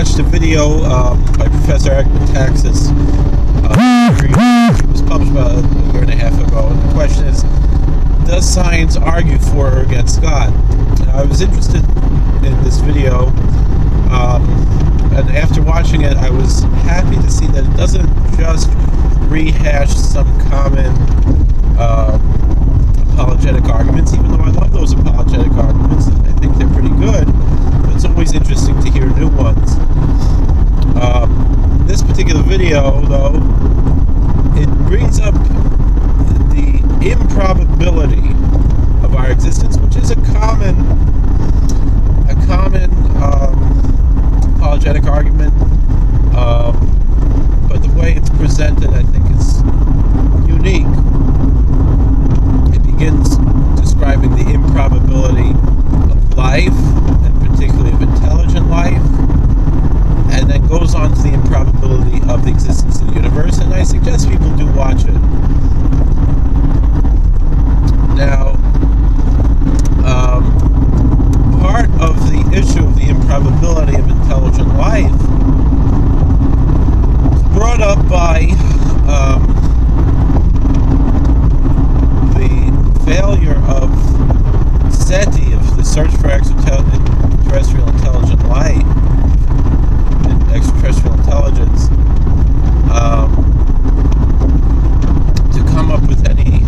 watched a video by Professor Taxis. It was published about a year and a half ago, and the question is, does science argue for or against God? Now, I was interested in this video, and after watching it, I was happy to see that it doesn't just rehash some common apologetic arguments, even though I love those apologetic arguments. I think they're pretty good, but it's always interesting to hear new ones. This particular video, though, it brings up the improbability of our existence, which is a common apologetic argument, but the way it's presented, I think, is unique. It begins describing the improbability of life, and particularly of intelligent life, and then goes on to the improbability of the existence of the universe, and I suggest people do watch it. Now, part of the issue of the improbability of intelligent life is brought up by the failure of SETI, of the search for extraterrestrial intelligent life, extraterrestrial intelligence, to come up with any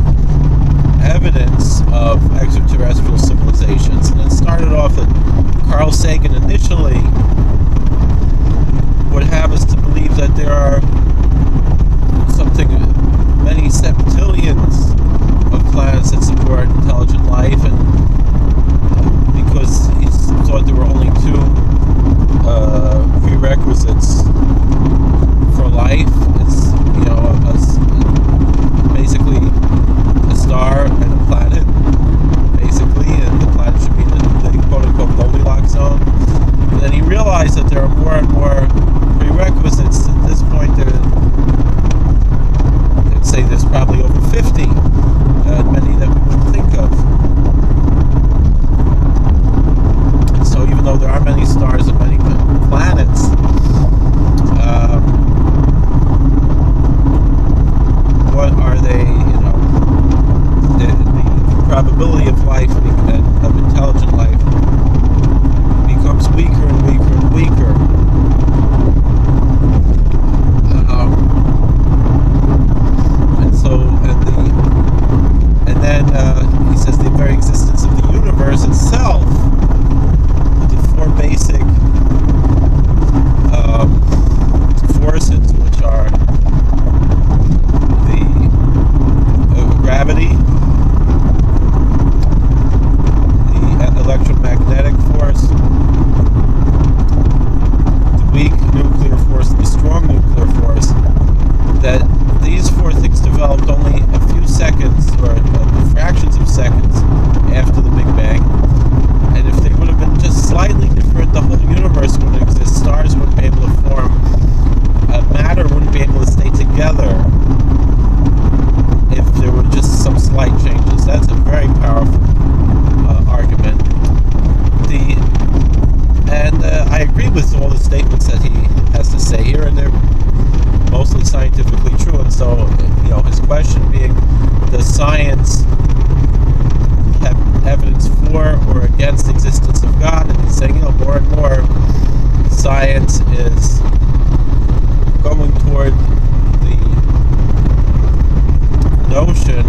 evidence of extraterrestrial civilizations. And it started off that Carl Sagan initially would have us to believe that there are many septillions of planets that support intelligent life, and because he thought there were only two prerequisites for life, it's, basically a star and a planet, basically, and the planet should be in the quote-unquote Goldilocks zone. And then he realized that there are more and more prerequisites. At this point, they'd say there's probably over 50, many that we wouldn't think of. And so even though there are many stars and many planets, what are they, the probability of life, of intelligent life, becomes weaker and weaker and weaker. And then he says the very existence of the universe itself, the four basic forces, which are the gravity, the electromagnetic force, the weak nuclear force, and the strong nuclear force, that these four things developed only a few seconds, or fractions of seconds, after the Big Bang. And if they would have been just slightly different, the whole universe wouldn't exist. Stars wouldn't be able to form. Matter wouldn't be able to stay together if there were just some slight changes. That's a very powerful argument. I agree with all the statements that he has to say here, and they're mostly scientifically true. And so, his question being, does science have evidence for or against the existence of God? And he's saying, more and more science is going toward the notion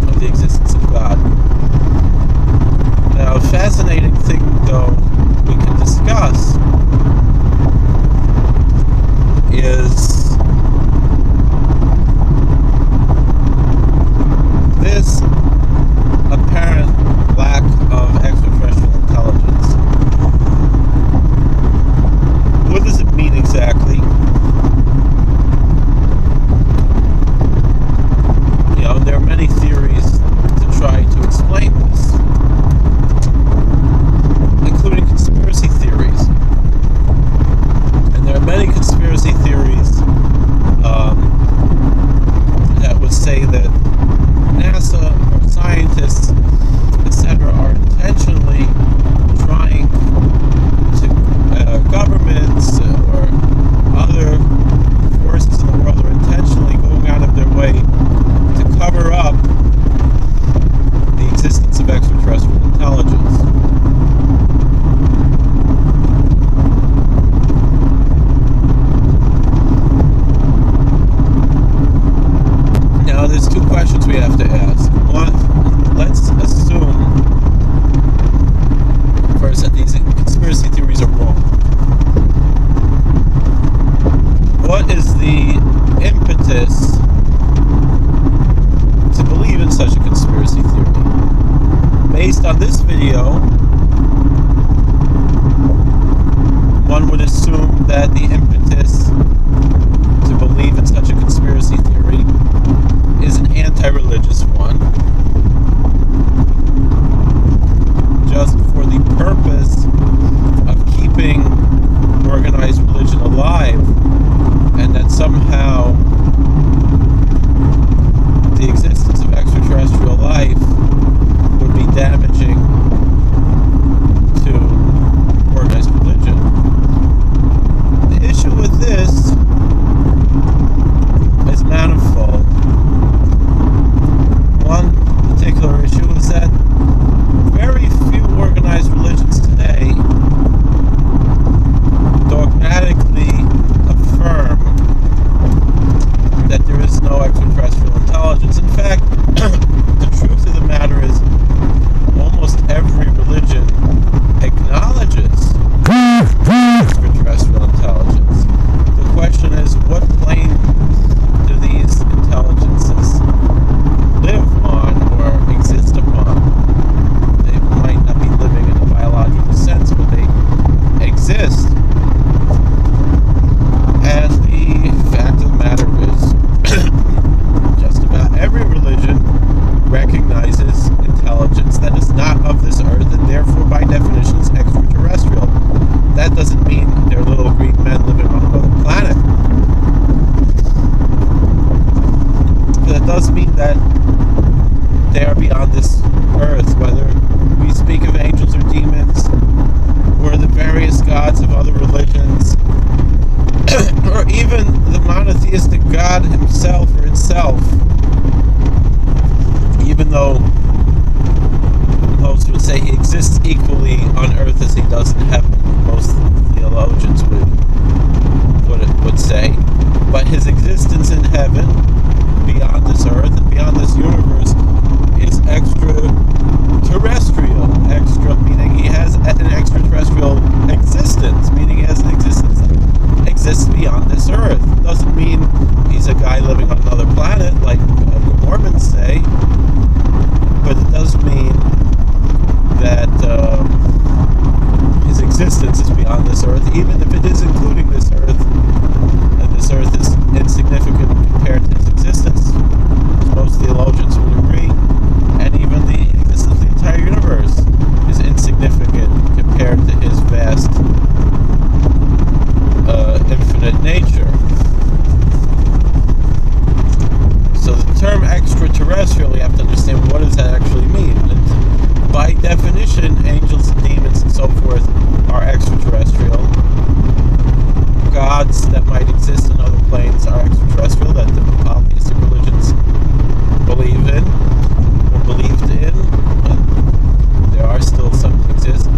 of the existence of God. Now, a fascinating thing, though, we can discuss is this apparent lack of extraterrestrial intelligence. What does it mean exactly? There are many theories to try to explain this, including monotheistic God himself or itself, even though most would say he exists equally on earth as he does in heaven, most theologians would say, but his existence in heaven, beyond this earth and beyond this universe, is extraterrestrial. Extra meaning he has an extraterrestrial existence, meaning he has an existence that exists beyond this earth. It doesn't mean he's a guy living on another planet like the Mormons say, but it does mean that his existence is beyond this earth, even if it is including this earth, and this earth is insignificant compared to his existence, as most theologians would agree, and even the existence of the entire universe is insignificant compared to his vast, infinite nature. So the term extraterrestrial, you have to understand, what does that actually mean? And by definition, angels and demons and so forth are extraterrestrial. Gods that might exist on other planes are extraterrestrial, that the polytheistic religions believe in or believed in, and there are still some that exist.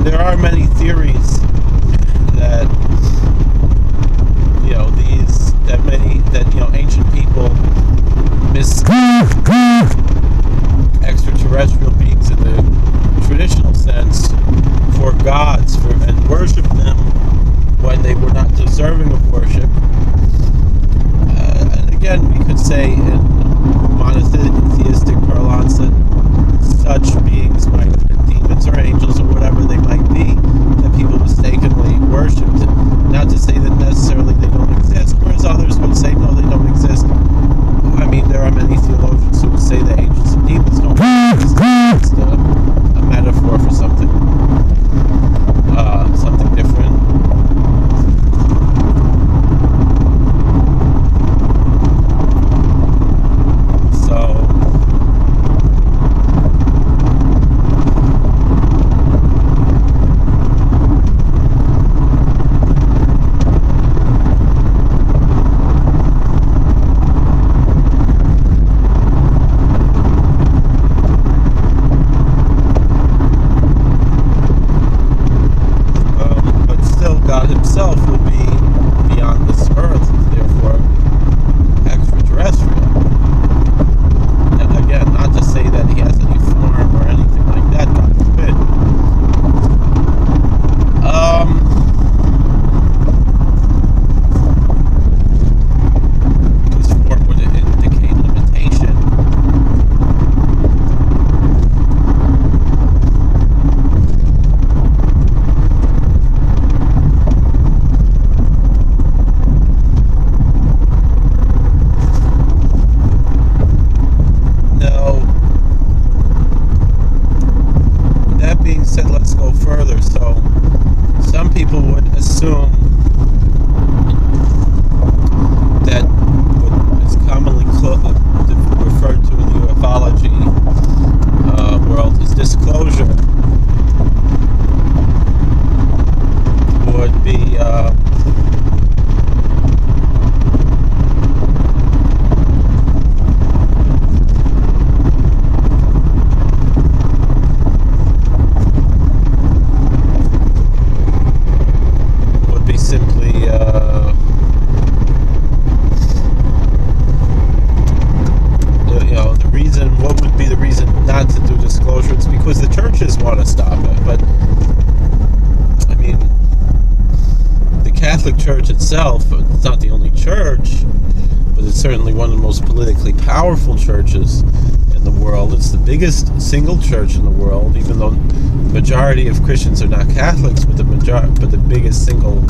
There are many theories that ancient people extraterrestrial beings in the traditional sense for gods, and worship them when they were not deserving of worship. And again, we could say in monotheistic parlance that such beings might be demons or angels or whatever they might be, that people mistakenly worshipped. Not to say that necessarily they don't exist, whereas others would say no, they don't exist. I mean, there are many theologians who would say that angels and demons don't exist. It's a metaphor for something different. God himself would be beyond this earth, therefore extraterrestrial. And again, not to say that he has any form or anything like that, God forbid. His form would indicate limitation. Let's go further. So some people would assume that what is commonly referred to in the ufology world as disclosure would be simply the reason. What would be the reason not to do disclosure? It's because the churches want to stop it. But I mean, the Catholic Church itself, it's not the only church, but it's certainly one of the most politically powerful churches in the world. It's the biggest single church in the world, even though the majority of Christians are not Catholics, but the biggest single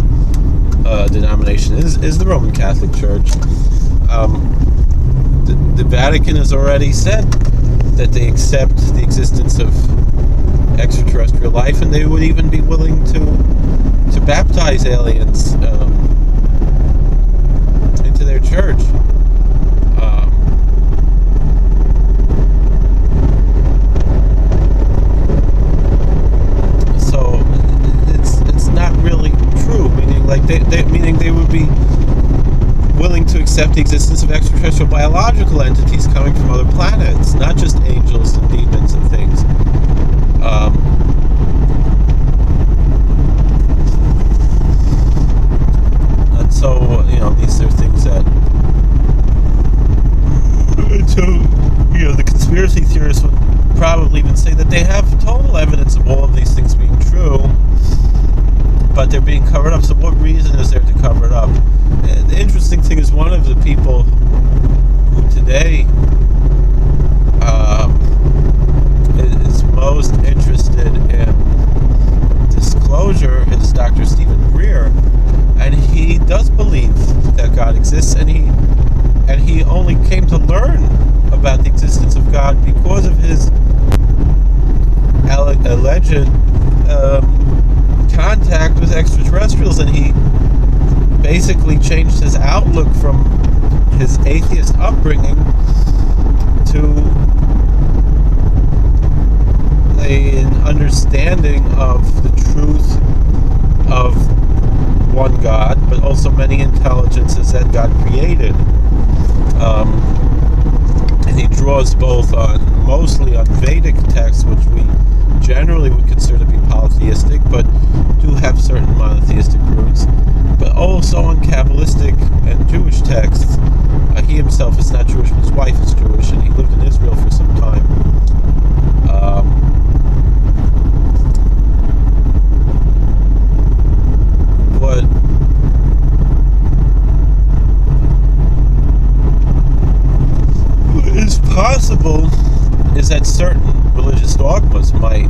denomination is the Roman Catholic Church. The Vatican has already said that they accept the existence of extraterrestrial life, and they would even be willing to baptize aliens into their church. So it's not really true. Meaning, like meaning they would be accept the existence of extraterrestrial biological entities coming from other planets, not just angels and demons and things. And so, these are things that... And so, the conspiracy theorists would probably even say that they have total evidence of all of these things being true, but they're being covered up. So what reason is there to cover it up? The interesting thing is, one of the people who today is most interested in disclosure is Dr. Stephen Greer, and he does believe that God exists, and he only came to learn about the existence of God because of his alleged contact with extraterrestrials, and he basically changed his outlook from his atheist upbringing to an understanding of the truth of one God, but also many intelligences that God created. And he draws both mostly on Vedic texts, which we generally would consider to be polytheistic, but do have certain monotheistic roots, but also on Kabbalistic and Jewish texts. He himself is not Jewish, but his wife is Jewish, and he lived in Israel for some time. What is possible is that certain religious dogmas might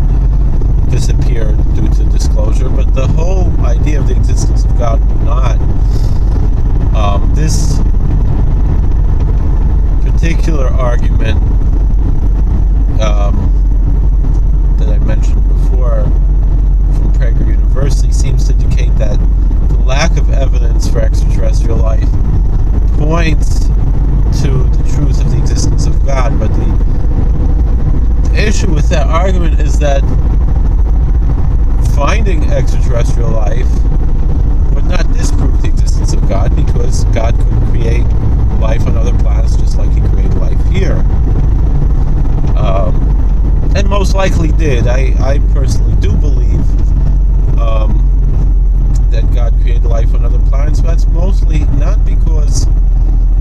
disappear due to disclosure, but the whole idea of the existence of God would not. This particular argument that I mentioned before from Prager University seems to indicate that the lack of evidence for extraterrestrial life points to the truth of the existence of God, but the issue with that argument is that finding extraterrestrial life would not disprove the existence of God, because God could create life on other planets just like he created life here. And most likely did. I personally do believe that God created life on other planets, but that's mostly not because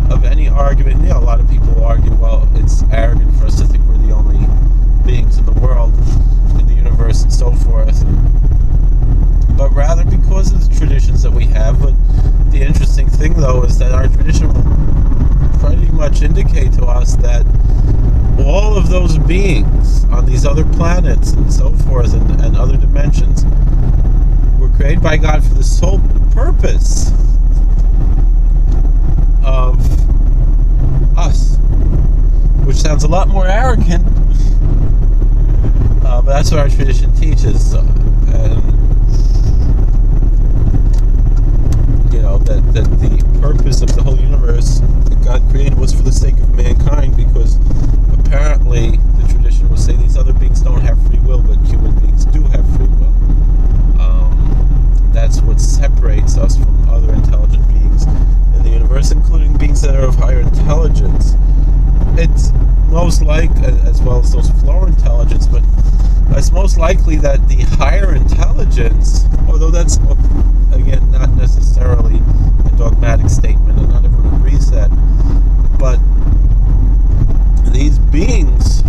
of any argument. A lot of people argue, well, it's arrogant for us to think we're the only beings in the world, in the universe, and so forth, but rather because of the traditions that we have. But the interesting thing, though, is that our tradition will pretty much indicate to us that all of those beings on these other planets and so forth, and other dimensions, were created by God for the sole purpose of us, which sounds a lot more arrogant, but that's what our tradition teaches. And that the purpose of the whole universe that God created was for the sake of mankind, because apparently the tradition will say these other beings don't have free will, but human beings do have free will. That's what separates us from other intelligent beings in the universe, including beings that are of higher intelligence. It's most as well as those of lower intelligence, but it's most likely that the higher intelligence, although that's, again, not necessarily a dogmatic statement, and not everyone agrees that, but these beings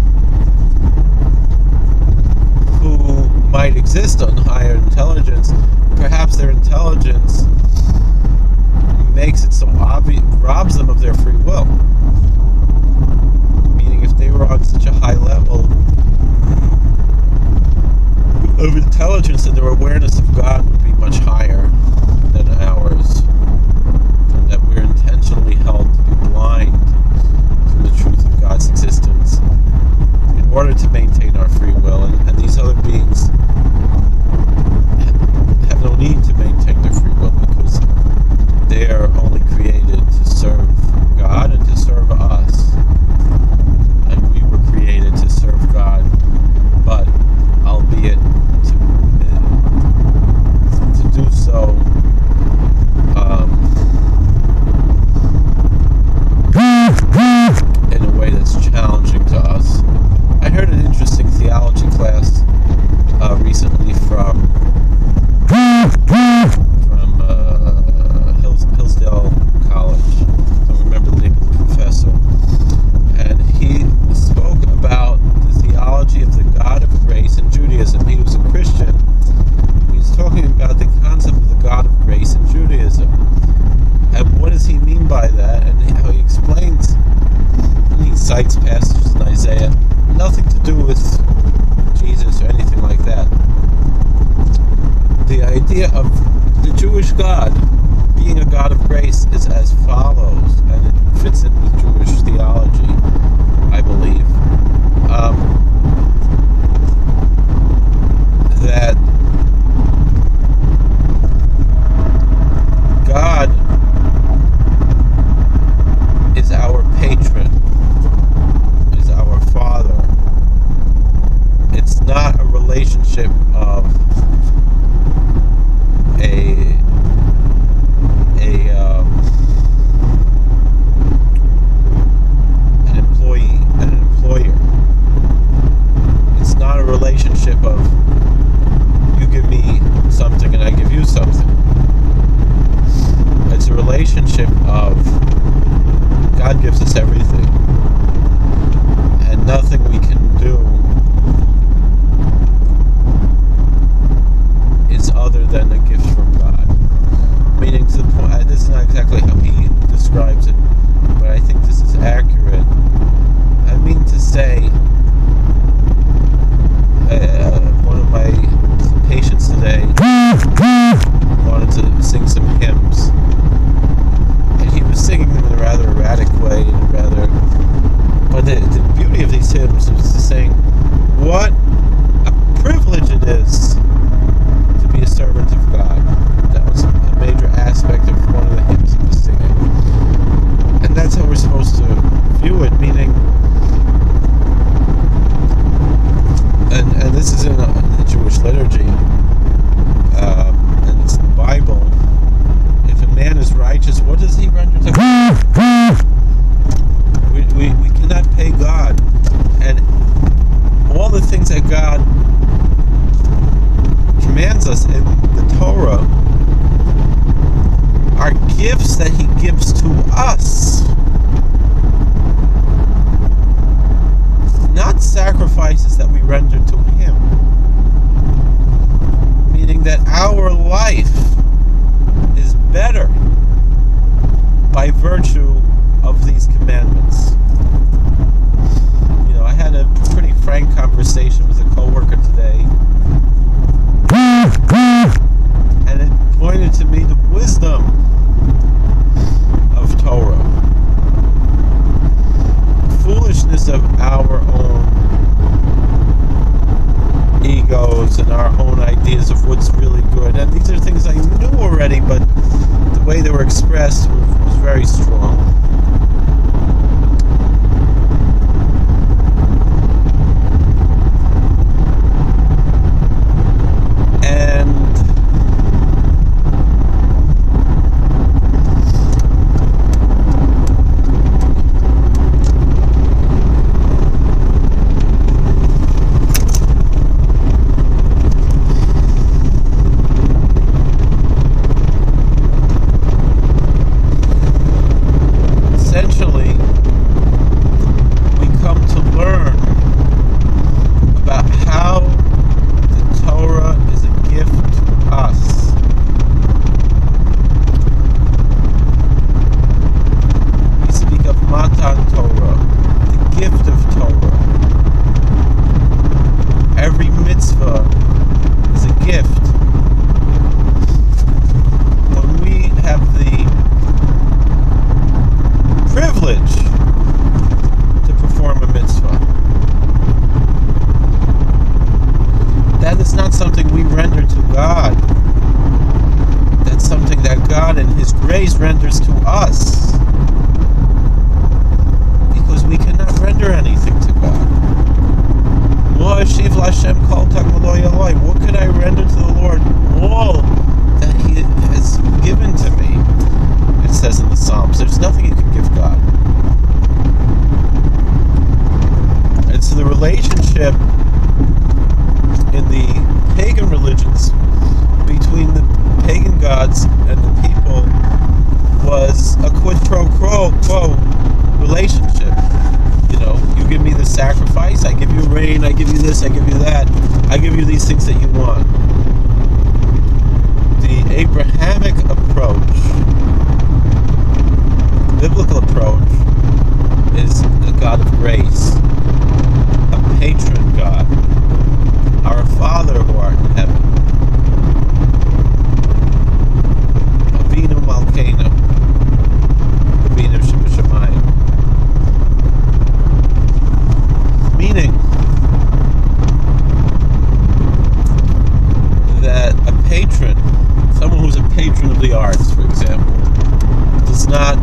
who might exist on higher intelligence, perhaps their intelligence makes it so obvious, robs them of their free will. Meaning, if they were on such a high level of intelligence, and their awareness of God would be much higher than ours, and that we're intentionally held to be blind from the truth of God's existence in order to maintain our free will, and these other beings have no need to maintain their free will, because they are only created to serve God and to serve us, and we were created to serve God, but albeit to cites passages in Isaiah, nothing to do with Jesus or anything like that. The idea of the Jewish God being a God of grace is as follows, and it fits in with Jewish theology, I believe. That God is our patron, is our Father. It's not a relationship of an employee and an employer. It's not a relationship of you give me something and I give you something. It's a relationship of God gives us everything, and nothing we can do is other than a gift from God. Meaning to the point, this is not exactly how he describes it, but I think this is accurate. I mean to say, one of my patients today wanted to sing some hymns, and he was singing them in a rather erratic way, but the beauty of these hymns is to saying what a privilege it is to be a servant of God. That was a major aspect of one of the hymns he was singing, and that's how we're supposed to view it, meaning, and this is in the Jewish liturgy, and it's in the Bible. If a man is righteous, what does he render to God? We cannot pay God, and all the things that God commands us in the Torah are gifts that he gives to us, not sacrifices that we render to him. Meaning that our life is better by virtue of these commandments. You know, I had a pretty frank conversation with a coworker today, and it pointed to me the wisdom of Torah. Foolishness of our own egos and our own ideas of what's really good. And these are things I knew already, but the way they were expressed was very strong. Renders to us, because we cannot render anything to God. What could I render to the Lord? All that he has given to me, it says in the Psalms. There's nothing you can give God. And so the relationship in the pagan religions between the pagan gods and the people was a quid pro quo relationship. You know, you give me the sacrifice, I give you rain, I give you this, I give you that, I give you these things that you want. The Abrahamic approach, biblical approach, is a God of grace. patron of the arts, for example, does not,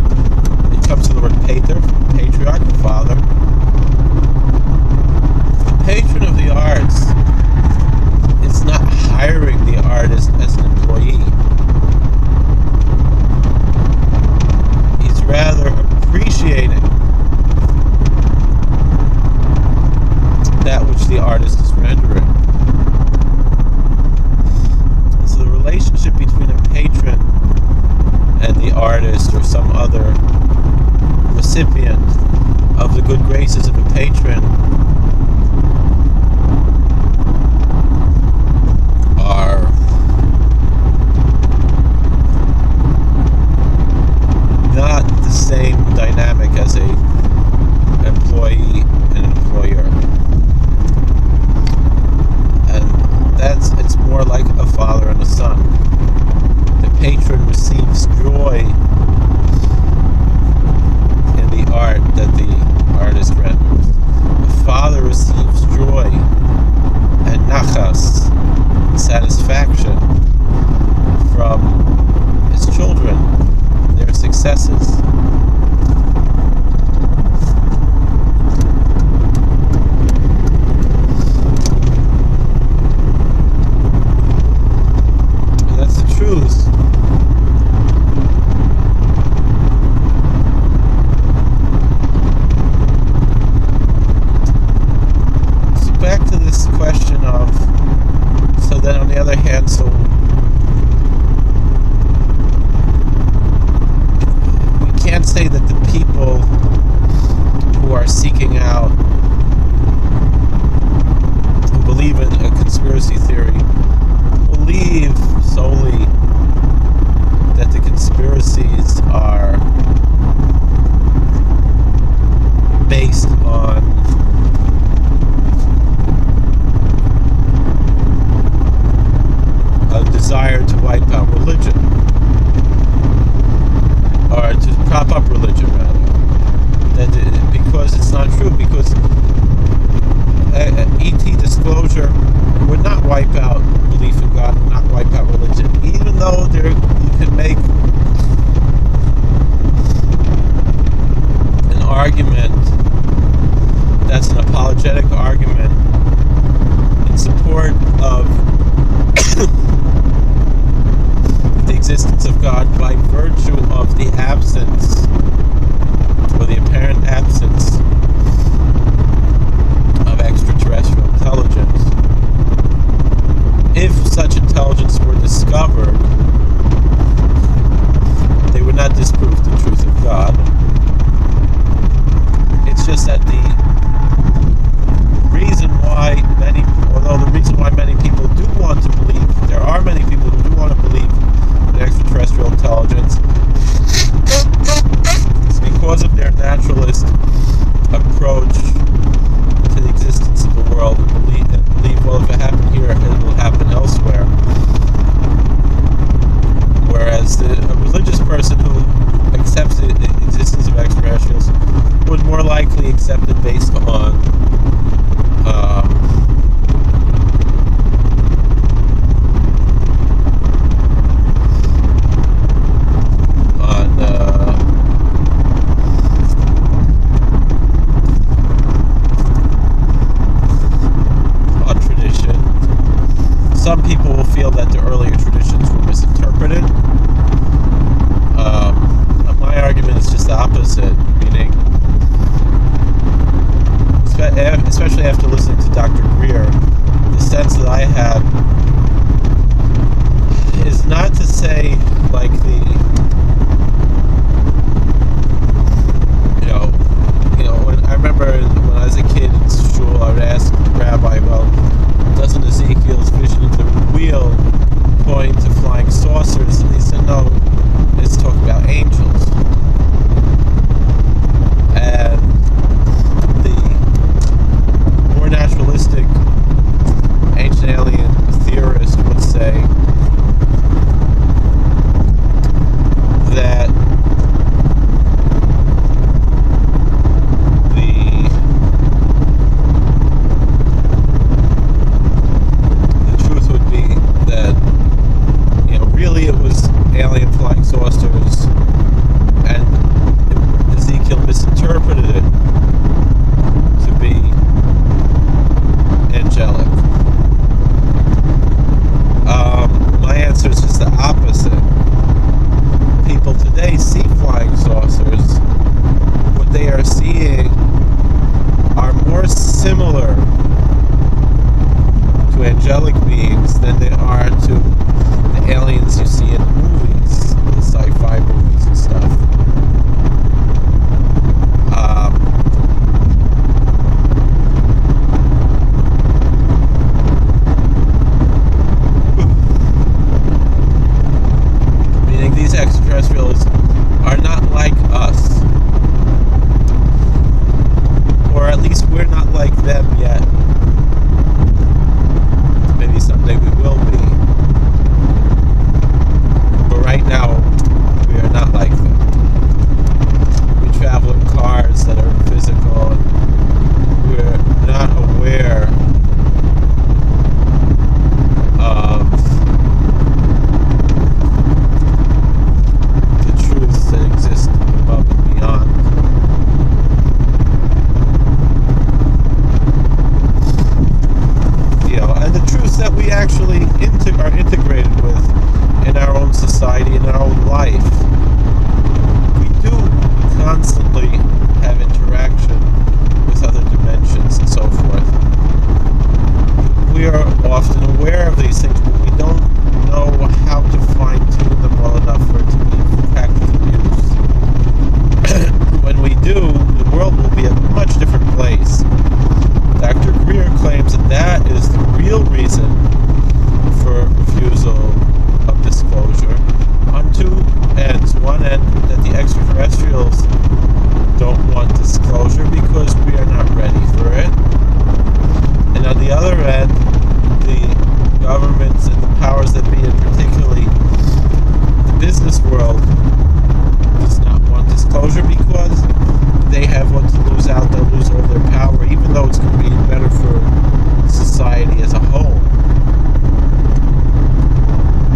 it comes from the word pater, patriarch, father. The patron of the arts is not hiring the artist as an employee. He's rather appreciating that which the artist is rendering. And so the relationship between a patron and the artist, or some other recipient of the good graces of a patron, are not the same dynamic as a employee and employer. And it's more like a father and a son. The patron receives joy in the art that the artist renders. The father receives joy and nachas, satisfaction, from his children, their successes. And that's the truth. So back to this question of, so then on the other hand, so we can't say that the people who are seeking out, who believe in a conspiracy theory, believe solely that the conspiracies are based on a desire to wipe out religion, or to prop up religion, rather. Because it's not true, because ET disclosure would not wipe out belief in God, would not wipe out religion, even though you can make an argument that's an apologetic argument in support of the existence of God by virtue of the absence, or the apparent absence, of extraterrestrial intelligence. If such intelligence were discovered, they would not disprove the truth of God. It's just that the reason why many people do want to believe, there are many people who do want to believe in extraterrestrial intelligence, it's because of their naturalist alien flying saucers, and Ezekiel misinterpreted it to be angelic. My answer is just the opposite. People today see flying saucers. What they are seeing are more similar to angelic beings than they are to the aliens you see in the movies, the sci-fi movies and stuff. Meaning these extraterrestrials are not like us. Or at least we're not like them yet. Maybe someday we will be. But right now, we are not like them. We travel in cars that are physical, and we're not aware of the truths that exist above and beyond. And the truths that we actually are integrated with in our own society, in our own life. We do constantly have interaction with other dimensions and so forth. We are often aware of these things, but we don't know how to fine-tune them well enough for it to be practically used. When we do, the world will be a much different place. Dr. Greer claims that that is the real reason for refusal of disclosure on two ends. One end, that the extraterrestrials don't want disclosure because we are not ready for it. And on the other end, the governments and the powers that be, and particularly the business world, does not want disclosure because they have what to lose out. They'll lose all their power, even though it's going to be better for society as a whole.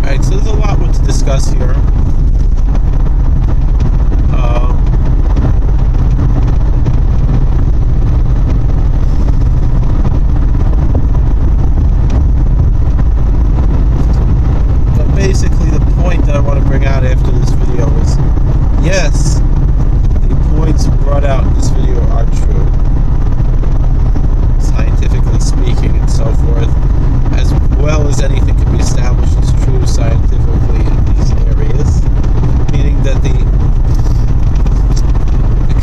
Alright, so there's a lot to discuss here. But basically the point that I want to bring out after this video is, yes, points brought out in this video are true, scientifically speaking and so forth, as well as anything can be established as true scientifically in these areas, meaning that the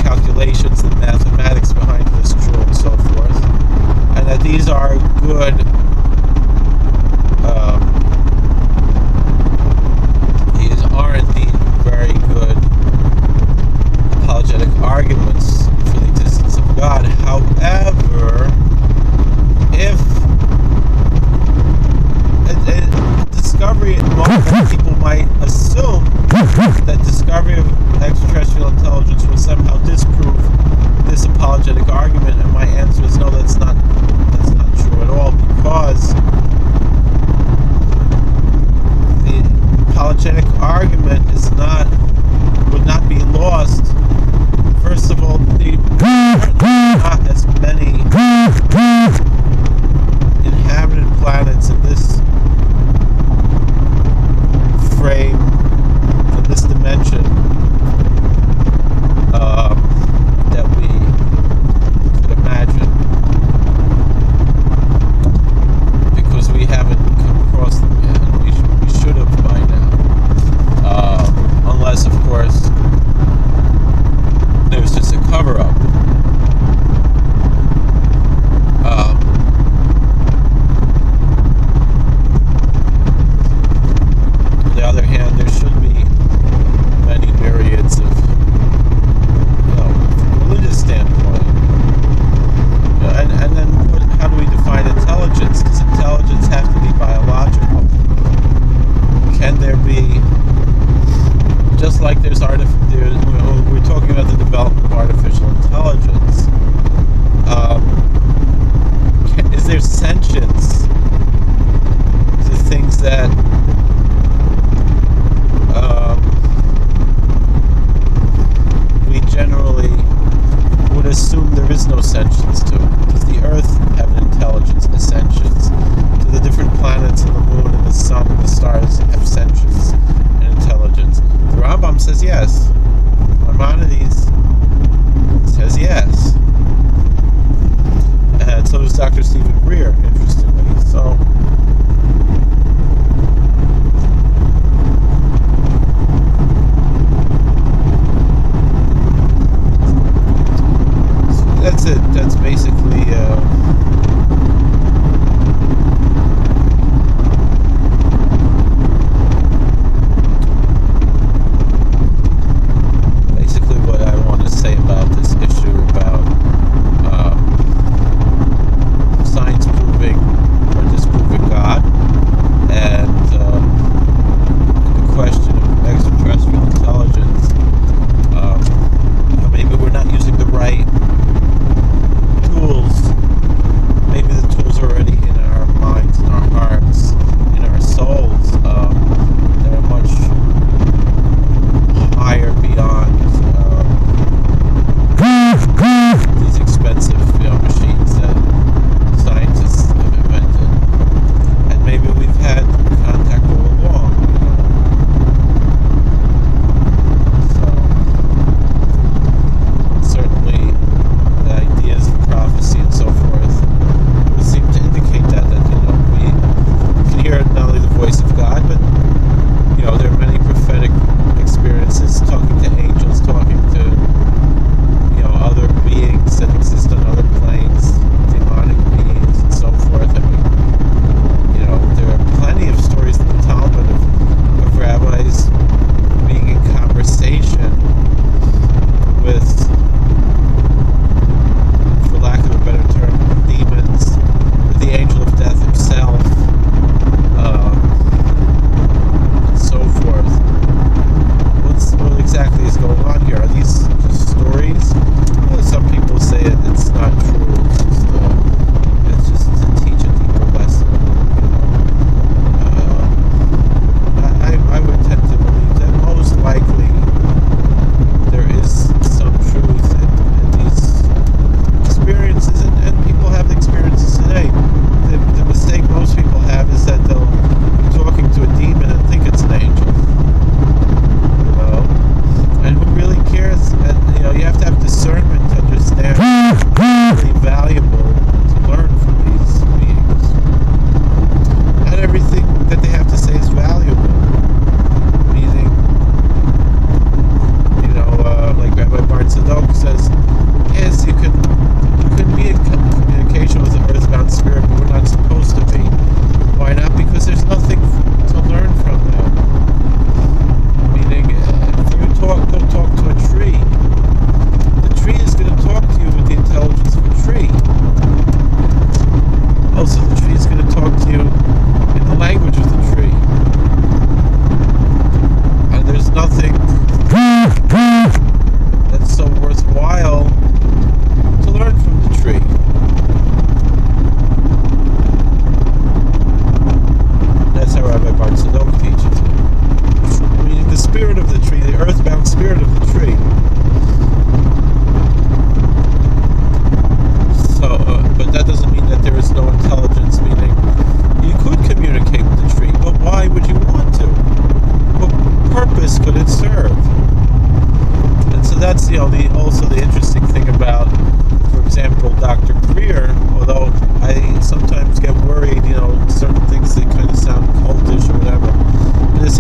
calculations, the mathematics behind it is true and so forth, and that these are good these are indeed very good apologetic arguments for the existence of God. However, if a discovery, most people might assume that discovery of extraterrestrial intelligence will somehow disprove this apologetic argument, and my answer is no, that's not true at all, because the apologetic argument would not be lost. First of all, there are not as many inhabited planets in this frame, in this dimension, that we could imagine, because we haven't come across them yet, and we should have by now, unless, of course, it was just a cover-up. On the other hand,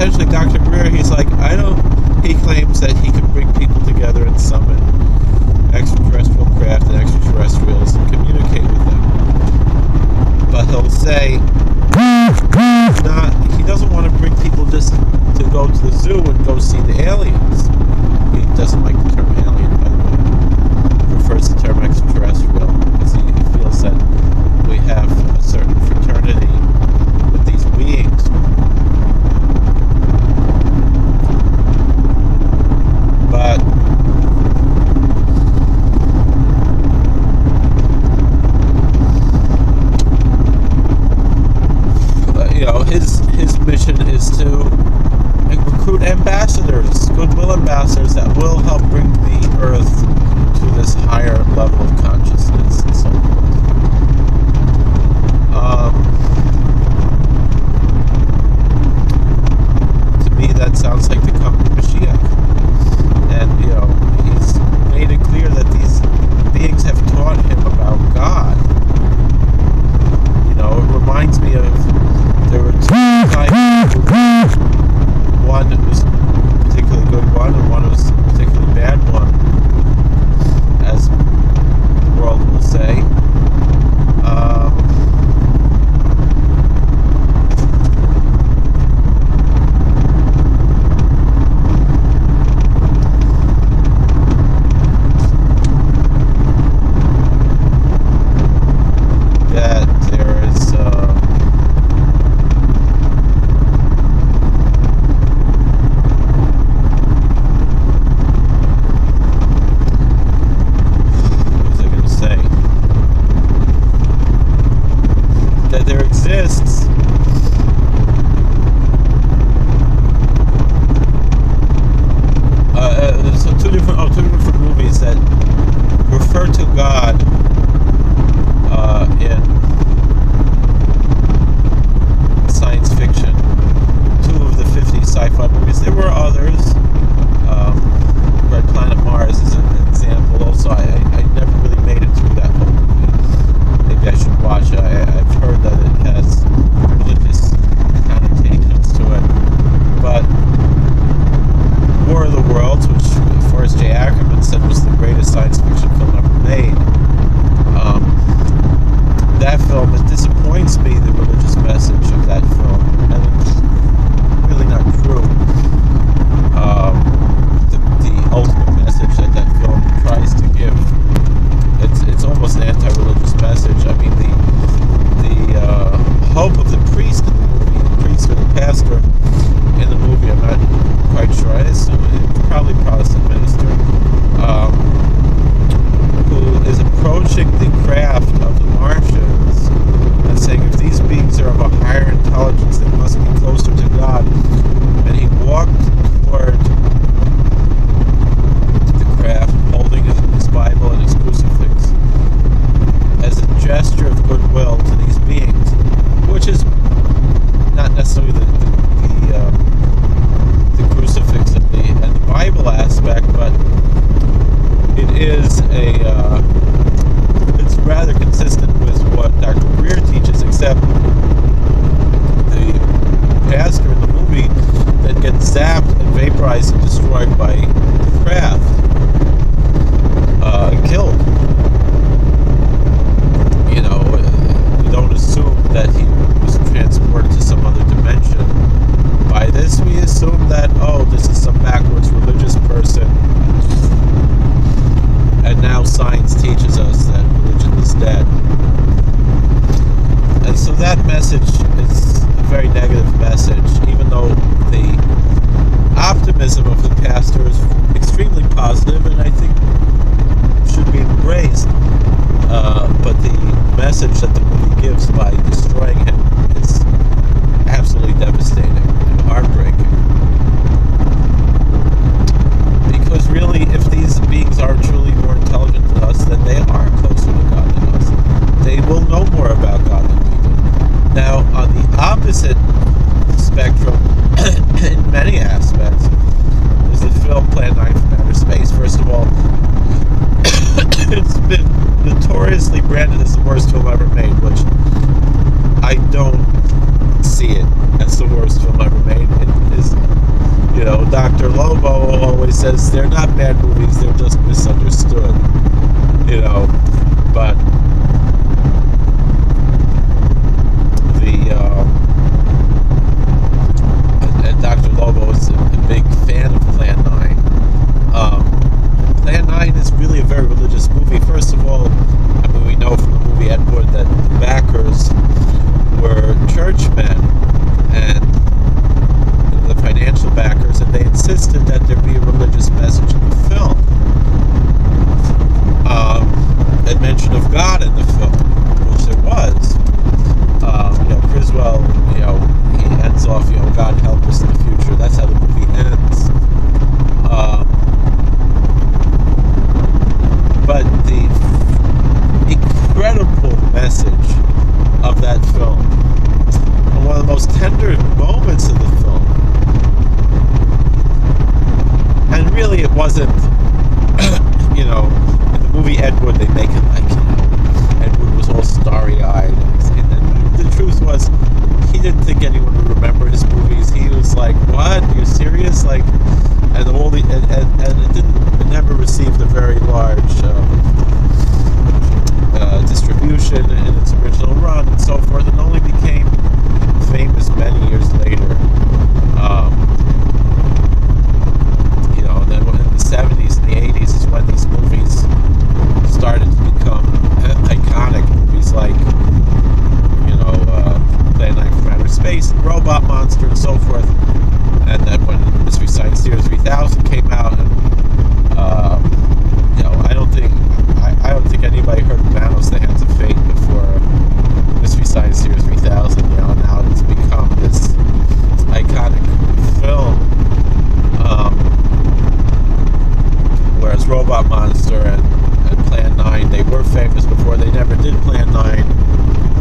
essentially Dr. Greer, he's like, he claims that he can bring people together and summon extraterrestrial craft and extraterrestrials and communicate with them. But he'll say he doesn't want to bring people just to go to the zoo and go see the aliens. He doesn't like the term alien, by the way. He prefers the term extraterrestrial because he feels that we have a certain fraternity with these beings. But his mission is to recruit ambassadors, goodwill ambassadors that will help bring the Earth to this higher level of consciousness and so forth. To me, that sounds like the coming Mashiach. And, he's made it clear that these beings have taught him about God. It reminds me of, there were two types. One was a particularly good one, and one was a particularly bad one, as the world will say. Two different movies that refer to God in science fiction. Two of the 50 sci-fi movies. There were others. Red Planet Mars is an example. Also, I never really made it through that whole movie. Maybe I should watch it. I've heard that it has religious connotations to it. But War of the Worlds, which Forrest J. Ackerman said was the greatest science fiction film ever made. That film, it disappoints me, the religious message of that film, and it's really not true. The ultimate message that film tries to give, it's almost an anti-religious message. I mean, the hope of the priest in the movie, the priest or the pastor in the movie, I'm not quite sure. I assume it's probably Protestant minister, who is approaching the craft of the Martians and saying, if these beings are of a higher intelligence, they must be closer to God. And he walked toward the craft, holding his Bible and his crucifix as a gesture of goodwill to these beings, which is not necessarily the crucifix and the Bible aspect, but it is it's rather consistent with what Dr. Greer teaches, except the pastor in the movie that gets zapped and vaporized and destroyed by the craft, killed. We don't assume that he was transported to some other dimension. By this, we assume that, this is some backwards religious person, and now science teaches us that religion is dead. And so that message is a very negative message, even though the optimism of the pastor is extremely positive. Dr. Lobo always says they're not bad movies, they're just misunderstood. You know, but and Dr. Lobo is a big fan of Plan 9. Plan 9 is really a very religious movie. First of all, I mean, we know from the movie Ed Wood that the backers were churchmen and the financial backers, and they insisted that there be a religious message in the film. A mention of God in the film, which there was. Criswell, he ends off, God help us in the future. That's how the movie ends. But the incredible message of that film, and one of the most tender moments of the film, and really it wasn't, in the movie Ed Wood, they make it like, Ed Wood was all starry-eyed, and the truth was, he didn't think anyone would remember his movies. He was like, "What? Are you serious?" Like, and it never received a very large distribution in its original run, and so forth, and only became famous many years later. And then in the 70s and the 80s is when these movies started to become iconic. Movies like, Plan 9 from Outer Space, and Robot Monster, and so forth. And then when Mystery Science Theater 3000 came out, and I don't think anybody heard of Manos, The Hands of Fate before Mystery Science Theater 3000. Now it's become this iconic film. Whereas Robot Monster and Plan 9, they were famous before. They never did Plan 9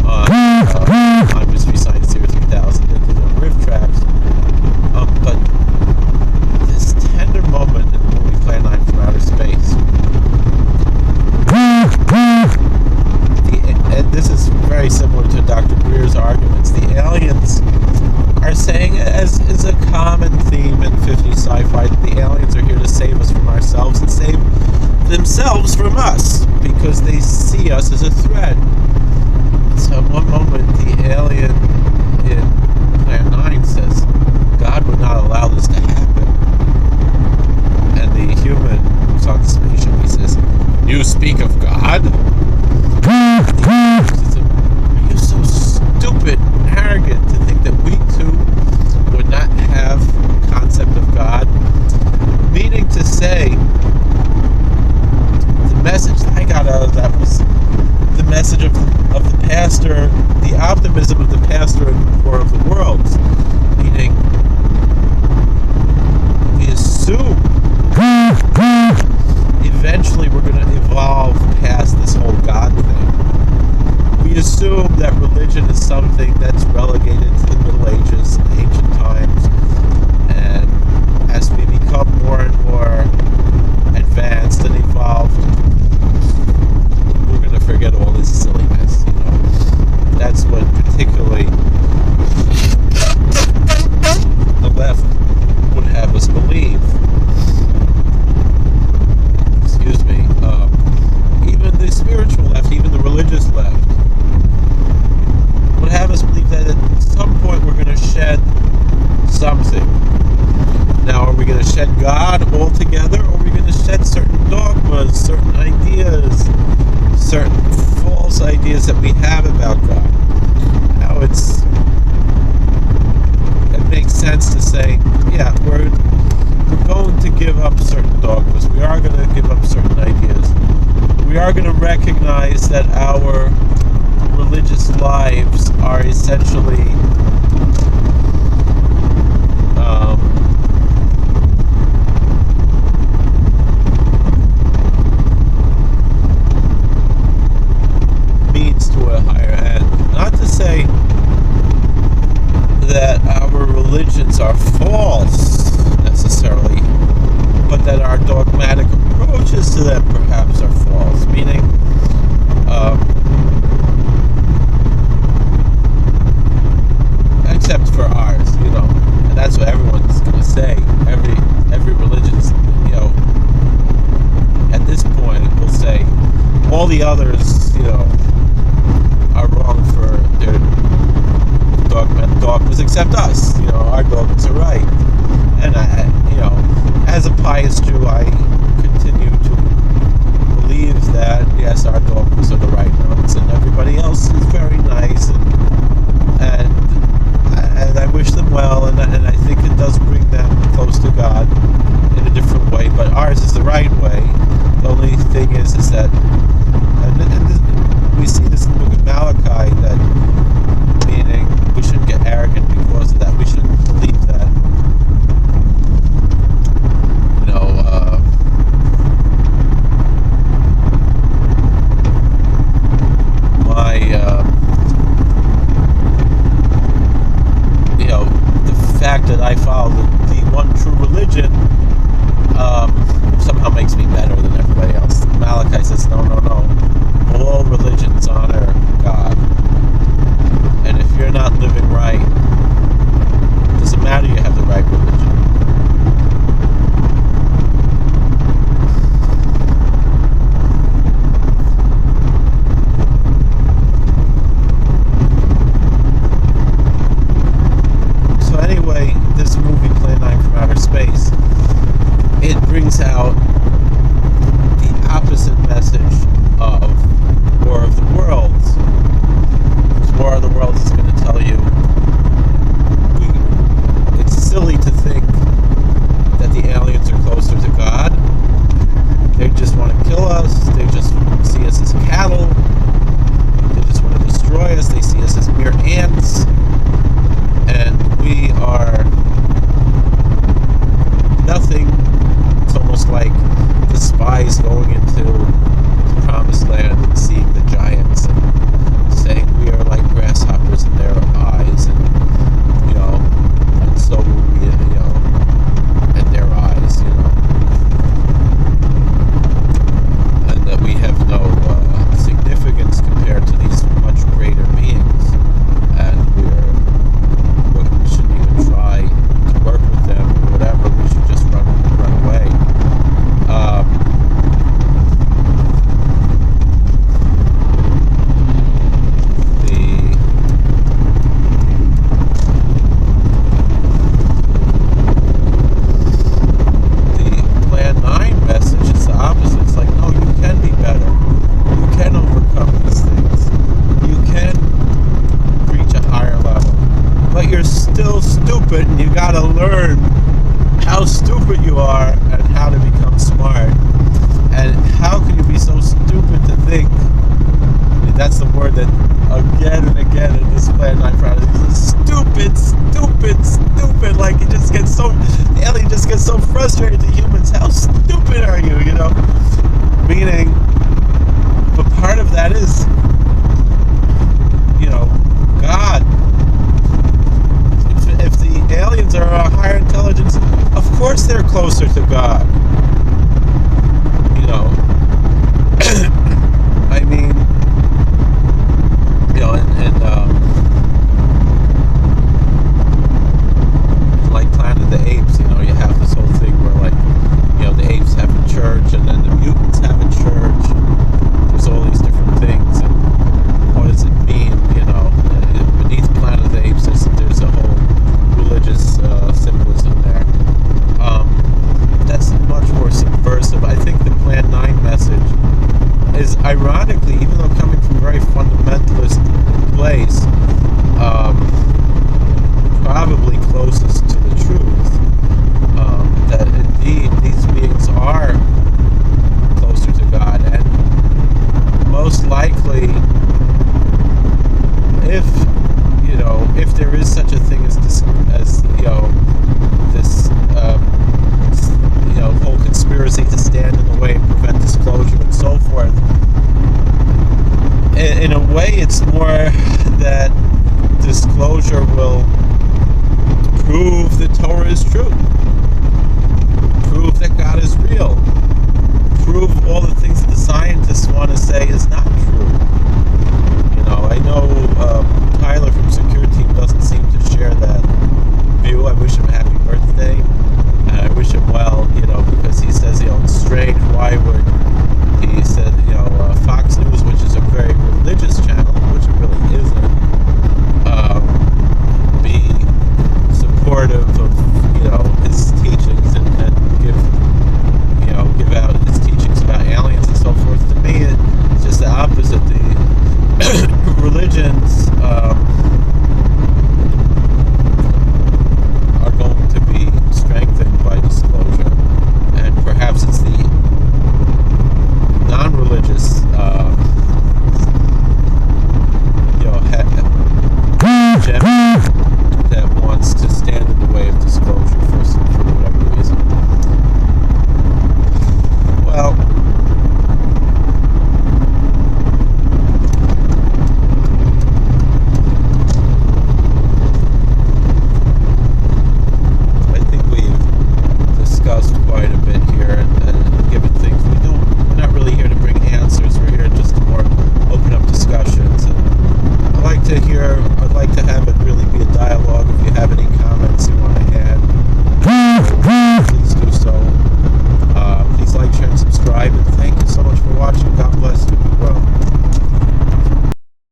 on Mystery Science Theater 3000. They did on riff tracks. But this tender moment in the movie Plan 9 from Outer Space, and this is very similar to Dr. Greer's arguments, the aliens are saying, as is a common theme in 50s sci-fi, that the aliens are here to save us from ourselves and save themselves from us, because they see us as a threat. So at one moment, the alien in Plan 9 says, God would not allow this to happen. And the human who's on the spaceship, he says, you speak of God? Are you so stupid and arrogant to think that we too would not have a concept of God? Meaning to say, the message I got out of that was the message of the pastor, the optimism of the pastor in the core of the world. Meaning, we assume eventually we're going to evolve past this whole God thing. We assume that religion is something that's relegated to the Middle Ages, ancient times, and as we become more and more advanced and evolved, we're going to forget all this silliness. That's what particularly the left would have us believe. Excuse me. Even the spiritual left, even the religious left, would have us believe that at some point we're going to shed something. Now, are we going to shed God altogether, or are we going to shed certain dogmas, certain ideas, certain false ideas that we have about God? Now, it makes sense to say, yeah, we're going to give up certain dogmas. We are going to give up certain ideas. We are going to recognize that our religious lives are essentially means to a higher end. Not to say that our religions are false necessarily, but that our dogmatic approaches to them perhaps are false. Meaning, except eyes going into the promised land and seeing the giants and saying we are like grasshoppers in their eyes, and and so will we, in their eyes, and that we have no significance compared to these much greater beings, and we shouldn't even try to work with them or whatever. We should just run away. The Plan 9 message is the opposite. It's like, no, you can be better. You can overcome these things. You can reach a higher level. But you're still stupid, and you gotta learn how stupid you are and how to become smart. And how can you be so stupid to think? I mean, that's the word that again and again in this Plan 9 product is stupid, stupid, stupid. Like, the alien just gets so frustrated to humans. How stupid are you, Meaning, but part of that is